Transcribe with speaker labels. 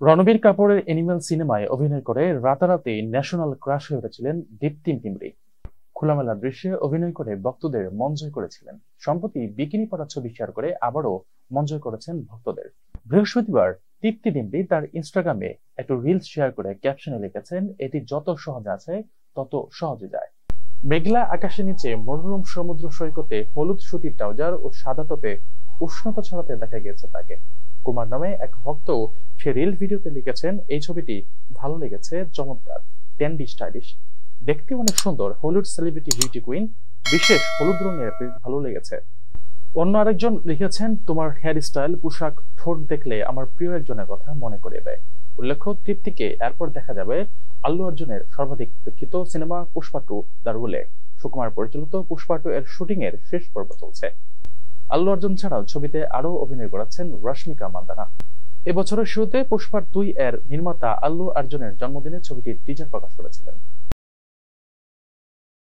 Speaker 1: রণবীর কাপুরের অ্যানিমেল সিনেমায় অভিনয় করে রাতারাতি ন্যাশনাল ক্রাশ হয়ে উঠেছিলেন দীপ্তি ডিমরি। খোলামেলা দৃশ্যে অভিনয় করে ভক্তদের মন জয় করেছিলেন। সম্প্রতি বিকিনি পরা ছবি শেয়ার করে আবারও মন জয় করেছেন ভক্তদের। বৃহস্পতিবার দীপ্তি ডিমরি তার ইনস্টাগ্রামে একটু রিলস শেয়ার করে ক্যাপশনে লিখেছেন, এটি যত সহজে আছে তত সহজে যায়। মেঘলা আকাশের নিচে মনোরম সমুদ্র সৈকতে হলুদ সুতির ট্রাউজার ও সাদা টপে উষ্ণতা ছড়াতে দেখা গিয়েছে তাকে। কুমার নামে এক ভক্ত সে রিল ভিডিওতে লিখেছেন, এই ছবিটি ভালো লেগেছে, চমৎকার, ট্রেন্ডি, স্টাইলিশ, দেখতে অনেক সুন্দর, হলিউড সেলিব্রিটি বিউটি কুইন, বিশেষ হলুদ রঙের ভালো লেগেছে। অন্য আরেকজন লিখেছেন, তোমার হেয়ার স্টাইল, পোশাক, ঠোঁট দেখলে আমার প্রিয় একজনের কথা মনে করিয়ে দেয়। উল্লেখ্য, তৃপ্তিকে এরপর দেখা যাবে আল্লু অর্জুনের সর্বাধিক প্রেক্ষিত সিনেমা পুষ্পা 2 দ্য রুলে। সুকুমার পরিচালিত পুষ্পা 2 এর শুটিং এর শেষ পর্ব চলছে। আল্লু অর্জুন ছাড়াও ছবিতে আরও অভিনয় করেছেন রশ্মিকা মান্দানা। এবছরের শুরুতে পুষ্পা 2 এর নির্মাতা আল্লু অর্জুনের জন্মদিনে ছবিটির টিজার প্রকাশ করেছিলেন।